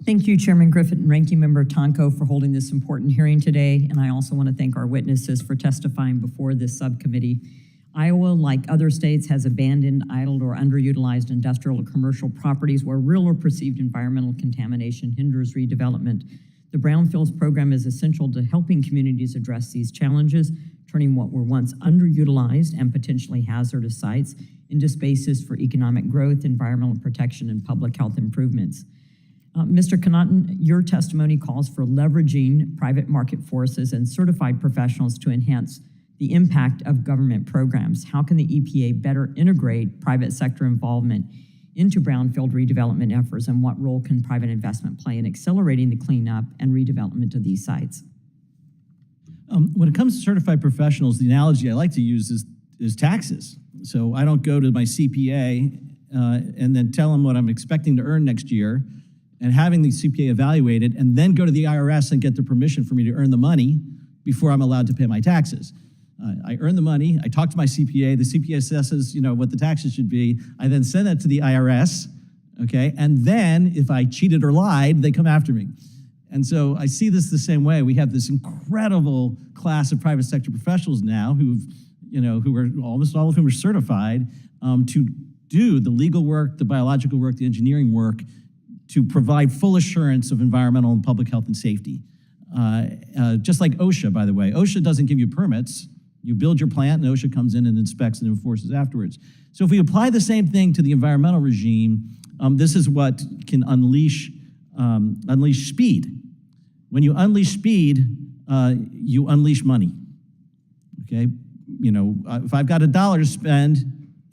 Thank you, Chairman Griffith and Ranking Member Tonko, for holding this important hearing today. And I also want to thank our witnesses for testifying before this subcommittee. Iowa, like other states, has abandoned, idled, or underutilized industrial or commercial properties where real or perceived environmental contamination hinders redevelopment. The Brownfields program is essential to helping communities address these challenges, turning what were once underutilized and potentially hazardous sites into spaces for economic growth, environmental protection, and public health improvements. Mr. Connaughton, your testimony calls for leveraging private market forces and certified professionals to enhance the impact of government programs. How can the EPA better integrate private sector involvement into brownfield redevelopment efforts, and what role can private investment play in accelerating the cleanup and redevelopment of these sites? When it comes to certified professionals, the analogy I like to use is taxes. So I don't go to my CPA and then tell them what I'm expecting to earn next year, and having the CPA evaluated, and then go to the IRS and get the permission for me to earn the money before I'm allowed to pay my taxes. I earn the money, I talk to my CPA, the CPA assesses, what the taxes should be. I then send that to the IRS, okay? And then if I cheated or lied, they come after me. And so I see this the same way. We have this incredible class of private sector professionals now who are almost all of whom are certified to do the legal work, the biological work, the engineering work, to provide full assurance of environmental and public health and safety. Just like OSHA, by the way. OSHA doesn't give you permits. You build your plant, and OSHA comes in and inspects and enforces afterwards. So if we apply the same thing to the environmental regime, this is what can unleash speed. When you unleash speed, you unleash money, okay? If I've got $1 to spend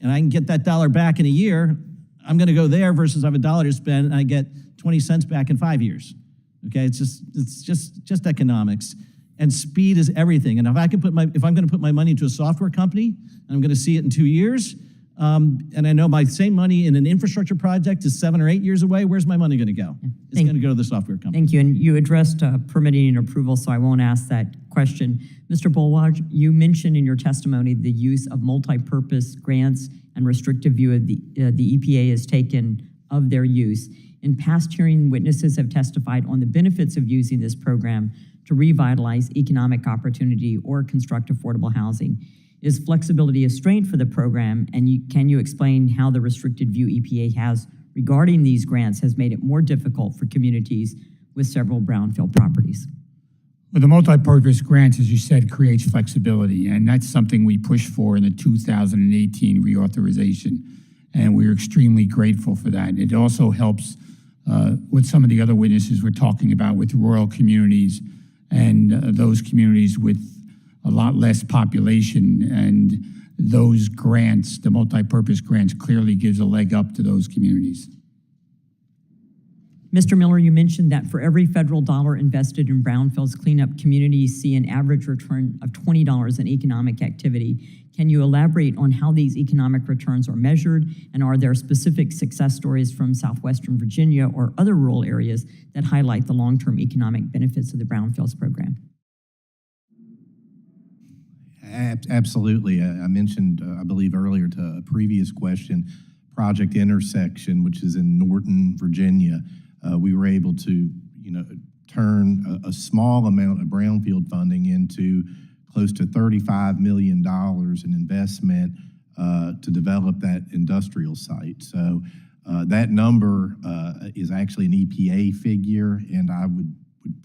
and I can get that dollar back in a year, I'm gonna go there versus I have $1 to spend and I get 20 cents back in 5 years. Okay, it's just economics, and speed is everything. And if I'm gonna put my money into a software company and I'm gonna see it in 2 years, and I know my same money in an infrastructure project is 7 or 8 years away, where's my money gonna go? It's gonna go to the software company. Thank you, and you addressed permitting and approval, so I won't ask that question. Mr. Bolwaj, you mentioned in your testimony the use of multi-purpose grants and restrictive view of the EPA has taken of their use. In past hearing, witnesses have testified on the benefits of using this program to revitalize economic opportunity or construct affordable housing. Is flexibility a strength for the program, and can you explain how the restricted view EPA has regarding these grants has made it more difficult for communities with several brownfield properties? Well, the multi-purpose grants, as you said, creates flexibility, and that's something we pushed for in the 2018 reauthorization, and we're extremely grateful for that. It also helps what some of the other witnesses were talking about with rural communities and those communities with a lot less population, and those grants, the multi-purpose grants, clearly gives a leg up to those communities. Mr. Miller, you mentioned that for every federal dollar invested in brownfields cleanup, communities see an average return of $20 in economic activity. Can you elaborate on how these economic returns are measured, and are there specific success stories from Southwestern Virginia or other rural areas that highlight the long-term economic benefits of the brownfields program? Absolutely. I mentioned, I believe earlier to a previous question, Project Intersection, which is in Norton, Virginia. We were able to, turn a small amount of brownfield funding into close to $35 million in investment to develop that industrial site. So that number is actually an EPA figure, and I would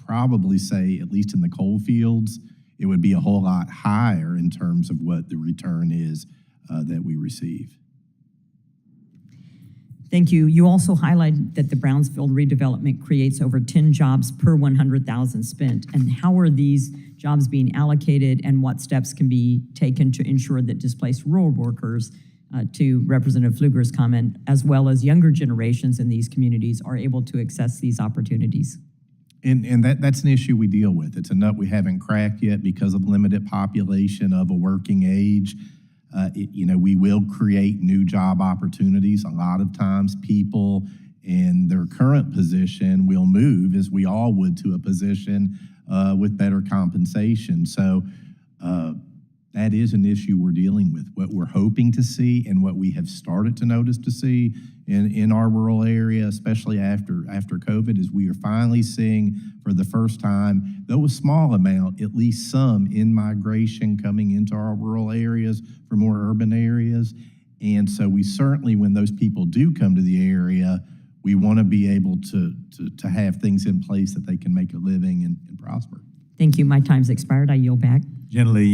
probably say, at least in the coal fields, it would be a whole lot higher in terms of what the return is that we receive. Thank you. You also highlighted that the Brownfield redevelopment creates over 10 jobs per 100,000 spent. And how are these jobs being allocated, and what steps can be taken to ensure that displaced rural workers, to Representative Pfluger's comment, as well as younger generations in these communities, are able to access these opportunities? And that's an issue we deal with. It's a nut we haven't cracked yet because of limited population of a working age. We will create new job opportunities. A lot of times people in their current position will move, as we all would, to a position with better compensation. So that is an issue we're dealing with. What we're hoping to see and what we have started to notice to see in our rural area, especially after COVID, is we are finally seeing for the first time, though a small amount, at least some in-migration coming into our rural areas from more urban areas. And so we certainly, when those people do come to the area, we want to be able to have things in place that they can make a living and prosper. Thank you. My time's expired. I yield back. Generally,